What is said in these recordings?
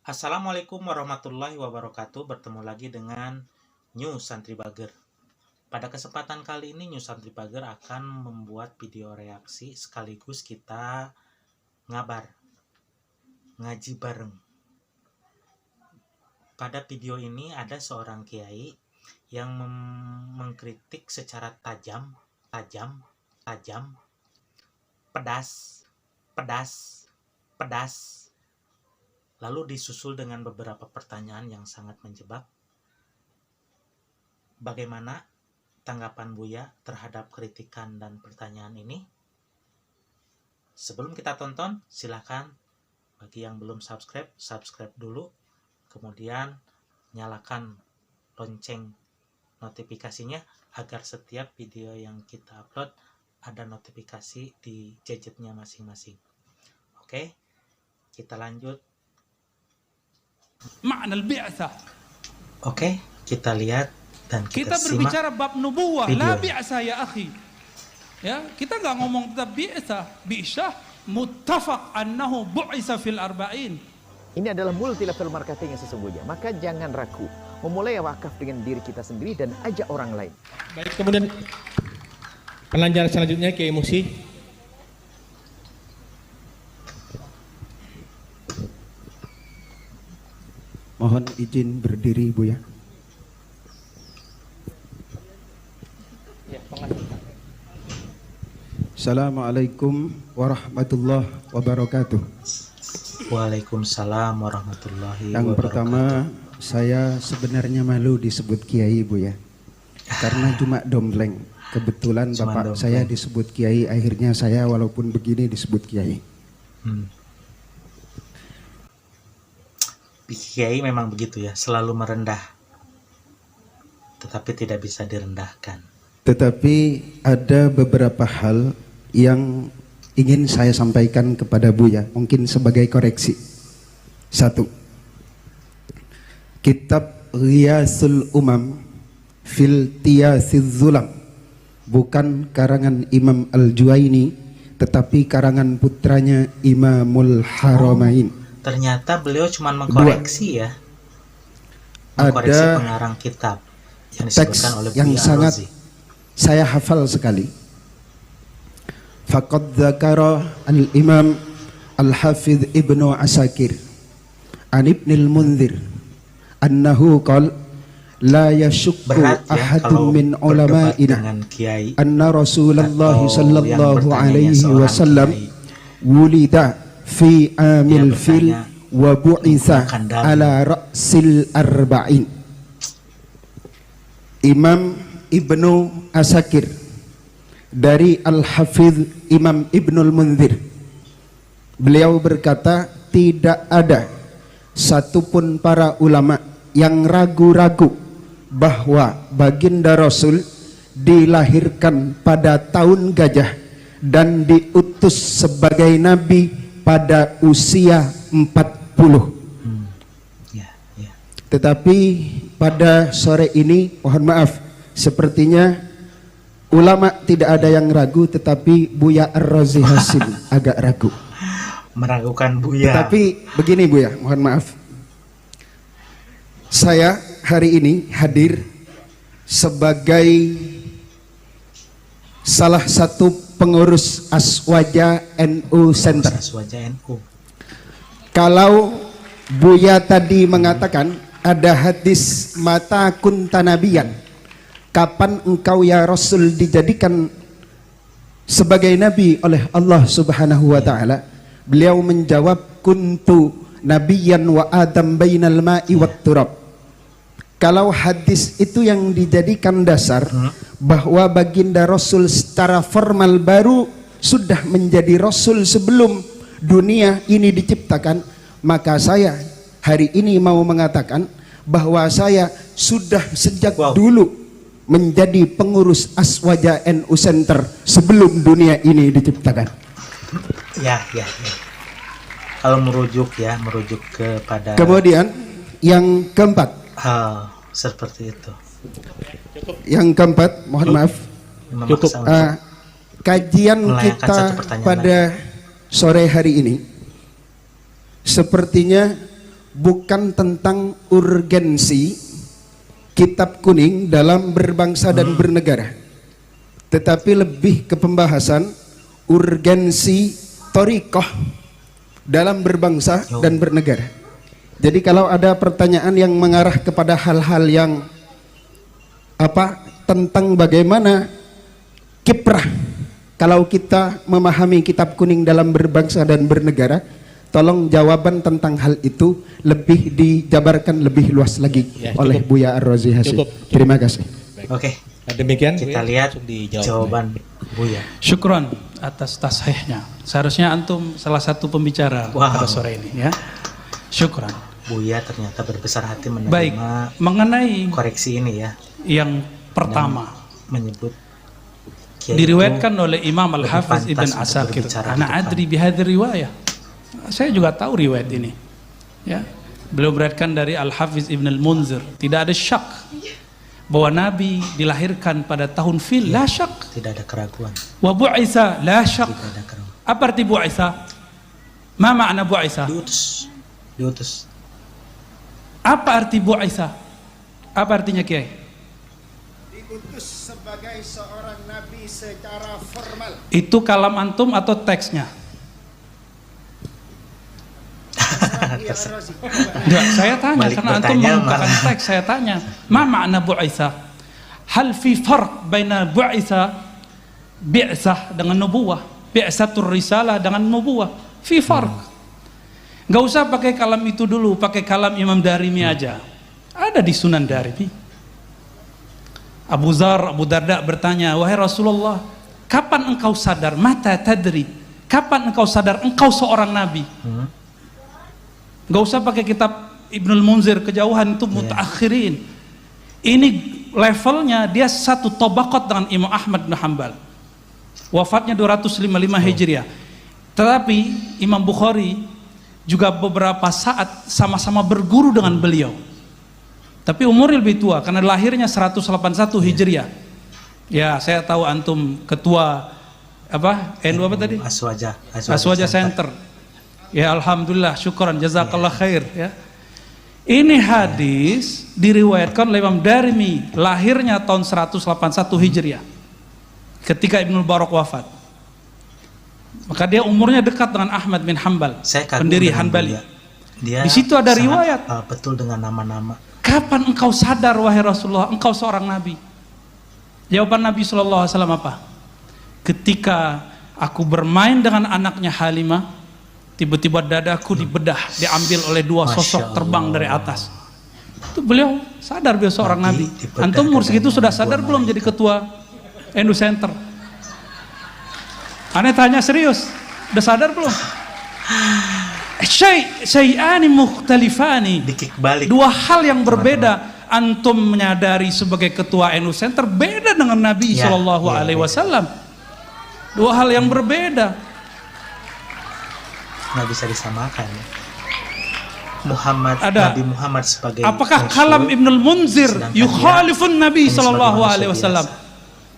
Assalamualaikum warahmatullahi wabarakatuh. Bertemu lagi dengan New Santri Bager. Pada kesempatan kali ini New Santri Bager akan membuat video reaksi sekaligus kita ngaji bareng. Pada video ini ada seorang kiai yang mengkritik secara tajam, pedas, lalu disusul dengan beberapa pertanyaan yang sangat menjebak. Bagaimana tanggapan Buya terhadap kritikan dan pertanyaan ini? Sebelum kita tonton, silakan bagi yang belum subscribe dulu. Kemudian nyalakan lonceng notifikasinya agar setiap video yang kita upload ada notifikasi di gadgetnya masing-masing. Oke, kita lanjut. Makna al-bi'tsah. Oke, kita lihat dan kita berbicara bab nubuwah, video. la bi'tsah ya akhi. Ya, kita nggak ngomong tentang bi'tsah, muttafaq annahu bu'isa fil arba'in. Ini adalah multi level marketing yang sesungguhnya. Maka jangan ragu, memulai wakaf dengan diri kita sendiri dan ajak orang lain. Baik, kemudian pelajaran selanjutnya Kiai Musi. Mohon izin berdiri, Bu ya. Assalamualaikum warahmatullahi wabarakatuh. Waalaikumsalam warahmatullahi wabarakatuh. Yang pertama, saya sebenarnya malu disebut Kiai, Bu ya. Karena cuma dompleng. Kebetulan Cuma bapak dompleng. saya disebut Kiai, akhirnya saya walaupun begini disebut Kiai. Kiai memang begitu ya, selalu merendah, tetapi tidak bisa direndahkan. Tetapi ada beberapa hal yang ingin saya sampaikan kepada Buya, mungkin sebagai koreksi. Satu, kitab Ghiyasul Umam fil Tiyasiz Zulam bukan karangan Imam Al-Juwaini, tetapi karangan putranya Imamul Haramain. Ternyata beliau cuma mengkoreksi ya, mengkoreksi Ada pengarang kitab yang teks disebutkan oleh yang Buya sangat Ar-Razi. saya hafal sekali. Faqad dzakara al-Imam Al-Hafidh Ibnu Asakir an Ibnil Munzir annahu qala la yashukku Berat ya ahadun kalau min berdebat ulama'ina dengan kiai anna Rasulullah atau yang sallallahu bertanyanya alaihi seorang wasallam kiai. wulida fi amil Dia fil bertanya wa bu'itha menggunakan dalil. ala ra'sil arba'in. Imam Ibnu Asakir dari Al-Hafidh Imam Ibnul Munzir, beliau berkata, tidak ada satupun para ulama yang ragu-ragu bahwa baginda Rasul dilahirkan pada tahun gajah dan diutus sebagai nabi pada usia 40. Ya. Tetapi pada sore ini, mohon maaf, sepertinya ulama tidak ada yang ragu, tetapi Buya Ar-Razi Hasim agak ragu. Meragukan Buya. Tetapi begini Buya, mohon maaf. Saya hari ini hadir sebagai salah satu pengurus Aswaja NU Center. Aswaja NU. Kalau Buya tadi mengatakan ada hadis mata kunta nabiyan, kapan engkau ya Rasul dijadikan sebagai nabi oleh Allah Subhanahu wa taala? Beliau menjawab, kuntu nabiyan wa adam bainal ma'i wat turab. Kalau hadis itu yang dijadikan dasar bahwa baginda Rasul secara formal baru sudah menjadi Rasul sebelum dunia ini diciptakan, maka saya hari ini mau mengatakan bahwa saya sudah sejak dulu menjadi pengurus Aswaja NU Center sebelum dunia ini diciptakan. Ya. Kalau merujuk kepada Kemudian yang keempat, hal seperti itu. mohon maaf, Memaksa untuk kajian melayangkan kita satu pertanyaan pada sore hari ini sepertinya bukan tentang urgensi kitab kuning dalam berbangsa dan bernegara, tetapi lebih ke pembahasan urgensi thariqah dalam berbangsa dan bernegara. Jadi kalau ada pertanyaan yang mengarah kepada hal-hal yang tentang bagaimana kiprah kalau kita memahami kitab kuning dalam berbangsa dan bernegara, tolong jawaban tentang hal itu lebih dijabarkan lebih luas lagi oleh Buya Ar-Razi Hasyim. Terima kasih. Oke, Demikian kita lihat jawaban Buya. Syukran atas tasihnya. Seharusnya antum salah satu pembicara pada sore ini ya. Syukran. Buya ternyata berbesar hati menerima Baik, mengenai koreksi ini ya. yang pertama Menyebut Kiai diriwayatkan itu oleh Imam Al-Hafiz lebih Ibn pantas untuk Asakir. berbicara di Ana depan. adri bihadhi riwayah. Saya juga tahu riwayat ini. Ya. Beliau meriwayatkan dari Al-Hafiz Ibn Al-Munzir. Tidak ada syak bahwa Nabi dilahirkan pada tahun fil, la syak. Tidak ada keraguan. Wa bu'isa, la syak. Tidak ada keraguan. Apa arti bu'isa? Ma makna bu'isa? Diutus. Apa arti bu'isa? Apa artinya Kiai? Diutus sebagai seorang nabi secara formal. Itu kalam antum atau teksnya? Enggak, saya tanya Balik karena antum bertanya, menggunakan malah. teks, saya tanya. Ma makna bu'isa? Hal fi farq baina bu'isa bi'sah dengan nubuwah, bi'satur risalah dengan nubuwah. Fi farq. Enggak usah pakai kalam itu dulu, pakai kalam Imam Darimi aja. Ada di Sunan Darimi. Abu Darda bertanya, wahai Rasulullah, kapan engkau sadar? Mata tadri. Kapan engkau sadar engkau seorang nabi? Gak usah pakai kitab Ibnul Munzir, kejauhan itu mutaakhirin. Ini levelnya dia satu tobakot dengan Imam Ahmad bin Hanbal. Wafatnya 255 Hijriah. Tetapi Imam Bukhari juga beberapa saat sama-sama berguru dengan beliau. Tapi umurnya lebih tua karena lahirnya 181 Hijriah. Ya, saya tahu antum ketua NU apa tadi? Aswaja Center. Ya, alhamdulillah, syukran, jazakallah khair ya. Ini hadis diriwayatkan oleh Imam Darimi, lahirnya tahun 181 Hijriah. Ketika Ibnu Barak wafat. Maka dia umurnya dekat dengan Ahmad bin Hanbal, pendiri Hanbali. Dia di situ ada riwayat. Betul dengan nama-nama. Kapan engkau sadar wahai Rasulullah, engkau seorang nabi? Jawaban Nabi SAW apa? Ketika aku bermain dengan anaknya Halimah, tiba-tiba dadaku dibedah, diambil oleh dua sosok terbang dari atas. Itu beliau sadar beliau seorang nabi. Antum umur segitu sudah sadar belum jadi ketua NU Center? Aneh tanya serius, udah sadar belum? Syai'ani mukhtalifani. Dua hal yang berbeda. Antum menyadari sebagai ketua NU Center beda dengan Nabi Sallallahu Alaihi Wasallam. Dua hal yang berbeda. Nggak bisa disamakan ya. Nabi Muhammad sebagai apakah kalam Ibnul Munzir yukhalifun Nabi Sallallahu Alaihi Wasallam?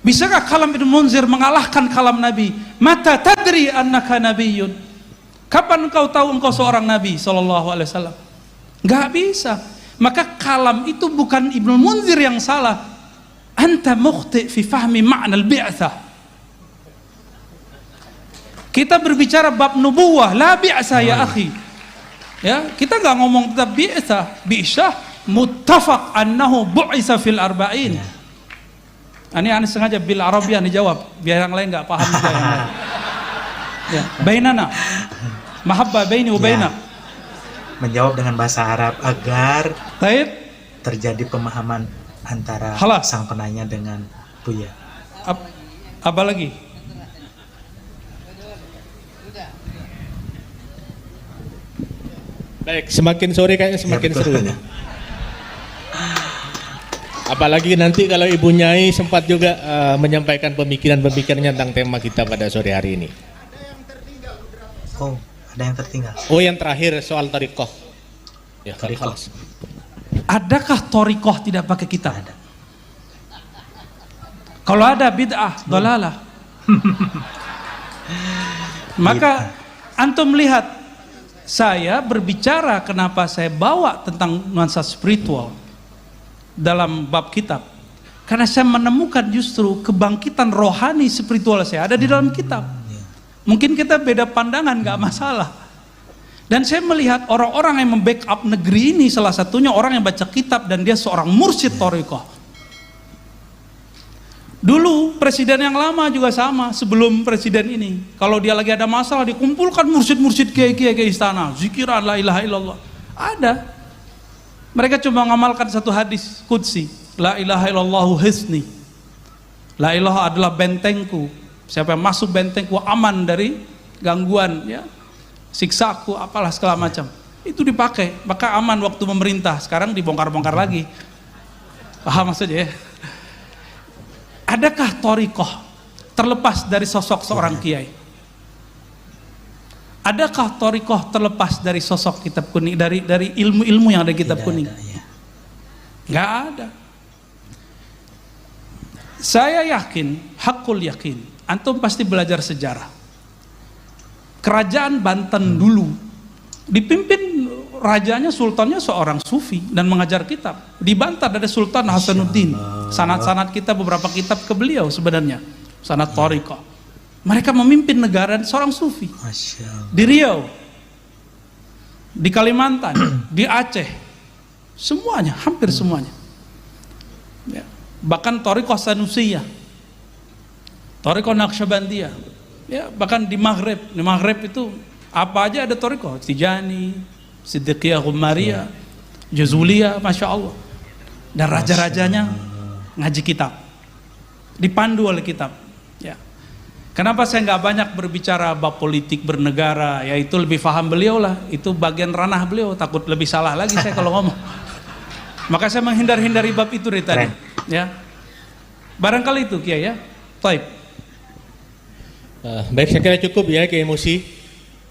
Bisakah kalam Ibnul Munzir mengalahkan kalam Nabi? Mata tadri annaka nabiyyun. Kapan engkau tahu engkau seorang Nabi Sallallahu Alaihi Wasallam? Nggak bisa. Maka kalam itu bukan Ibnul Munzir yang salah. Anta mukhti fi fahmi ma'na al-bi'tsah. Kita berbicara bab nubuwah, la bi'tsah ya akhi. Ya, kita nggak ngomong tentang bi'tsah muttafaq annahu bu'isa fil arba'in. Ini aneh sengaja bil Arabiyah dijawab biar yang lain nggak paham juga yang lain. Ya, bainana mahabbah baini wa bainak. Menjawab dengan bahasa Arab agar terjadi pemahaman antara sang penanya dengan Buya. Apa lagi? Baik, semakin sore kayaknya semakin seru. Apalagi nanti kalau Ibu Nyai sempat juga menyampaikan pemikiran-pemikirannya tentang tema kita pada sore hari ini. Oh, ada yang tertinggal. Oh, yang terakhir soal thariqah. Ya, thariqah. Adakah thariqah tidak pakai kitab? Ada. Kalau ada bid'ah, dalalah. Maka antum lihat saya berbicara kenapa saya bawa tentang nuansa spiritual dalam bab kitab, karena saya menemukan justru kebangkitan rohani spiritual saya ada di dalam kitab. Mungkin kita beda pandangan, gak masalah. Dan saya melihat orang-orang yang membackup negeri ini, salah satunya orang yang baca kitab dan dia seorang mursyid thariqah. Dulu presiden yang lama juga sama, sebelum presiden ini, kalau dia lagi ada masalah dikumpulkan mursyid-mursyid kiai-kiai ke istana, zikiran la ilaha illallah. Ada. Mereka cuma mengamalkan satu hadis qudsi, la ilaha illallahu hisni. La ilaha adalah bentengku. Siapa yang masuk bentengku aman dari gangguan, ya, siksaku, apalah segala macam. Itu dipakai, maka aman waktu memerintah. Sekarang dibongkar-bongkar lagi. Paham maksudnya ya? Adakah thariqah terlepas dari sosok seorang kiai? Adakah thariqah terlepas dari sosok kitab kuning, dari ilmu-ilmu yang ada di kitab kuning? Nggak ada. Saya yakin, hakul yakin, antum pasti belajar sejarah. Kerajaan Banten dulu dipimpin rajanya, sultannya seorang sufi dan mengajar kitab. Di Banten ada Sultan Hasanuddin. Sanad-sanad kita, beberapa kitab ke beliau sebenarnya, sanad thariqah. Mereka memimpin negara, seorang sufi. Di Riau, di Kalimantan, di Aceh, semuanya, hampir semuanya. Ya. Bahkan thariqah Sanusiyah, thariqah Naqsyabandiyah, ya, bahkan di Maghrib itu apa aja ada thariqah, Tijani, Siddiqiyah, Ghumariyah, Jazuliyah, Masya Allah. Dan raja-rajanya ngaji kitab, dipandu oleh kitab. Ya. Kenapa saya nggak banyak berbicara bab politik bernegara? Ya itu lebih paham beliau lah, itu bagian ranah beliau, takut lebih salah lagi saya kalau ngomong. Maka saya menghindar-hindari bab itu dari tadi. Ya, barangkali itu Kiai ya. Taib. Baik, saya kira cukup ya Kiai Musi.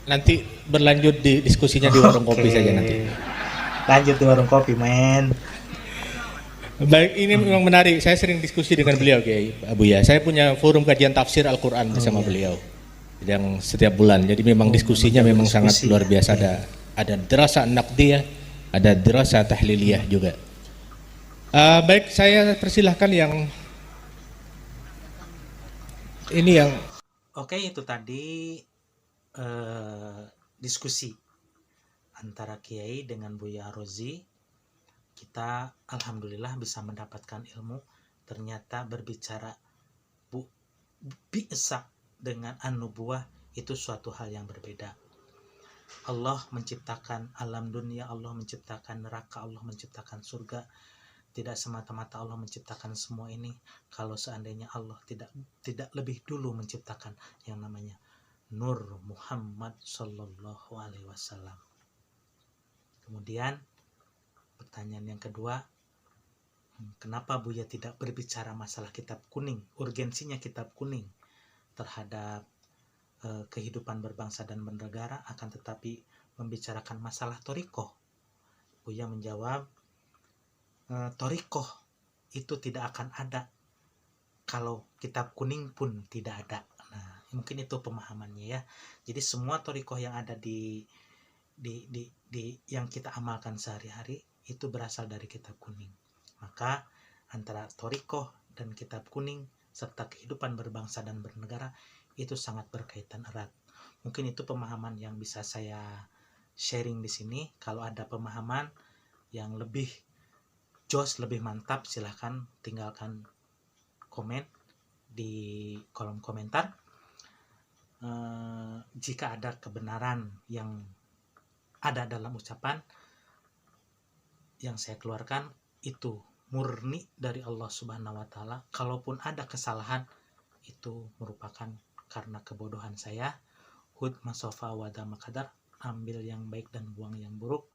Nanti berlanjut di diskusinya di warung kopi saja nanti. Lanjut di warung kopi, men. Baik, ini memang menarik. Saya sering diskusi dengan beliau, Kiai Abuya. Saya punya forum kajian tafsir Al-Quran bersama beliau yang setiap bulan. Jadi memang diskusinya memang sangat luar biasa. Ada dirasa naqdiyah, ada dirasa tahliliyah juga. Baik, saya persilahkan yang ini yang. Oke, itu tadi diskusi antara Kiai dengan Buya Rozi. Kita alhamdulillah bisa mendapatkan ilmu. Ternyata berbicara bi'sa dengan an-nubuwah itu suatu hal yang berbeda. Allah menciptakan alam dunia, Allah menciptakan neraka, Allah menciptakan surga. Tidak semata-mata Allah menciptakan semua ini kalau seandainya Allah tidak lebih dulu menciptakan yang namanya Nur Muhammad Sallallahu Alaihi Wasallam. Kemudian pertanyaan yang kedua, kenapa Buya tidak berbicara masalah kitab kuning, urgensinya kitab kuning terhadap kehidupan berbangsa dan bernegara, akan tetapi membicarakan masalah thariqah? Buya menjawab, thariqah itu tidak akan ada kalau kitab kuning pun tidak ada. Nah, mungkin itu pemahamannya ya. Jadi semua thariqah yang ada di yang kita amalkan sehari-hari itu berasal dari kitab kuning. Maka antara thariqah dan kitab kuning serta kehidupan berbangsa dan bernegara itu sangat berkaitan erat. Mungkin itu pemahaman yang bisa saya sharing di sini. Kalau ada pemahaman yang lebih jos, lebih mantap, silahkan tinggalkan komen di kolom komentar. Jika ada kebenaran yang ada dalam ucapan yang saya keluarkan, itu murni dari Allah Subhanahu wa Ta'ala. Kalaupun ada kesalahan, itu merupakan karena kebodohan saya. Hud masofa wada makadar, ambil yang baik dan buang yang buruk.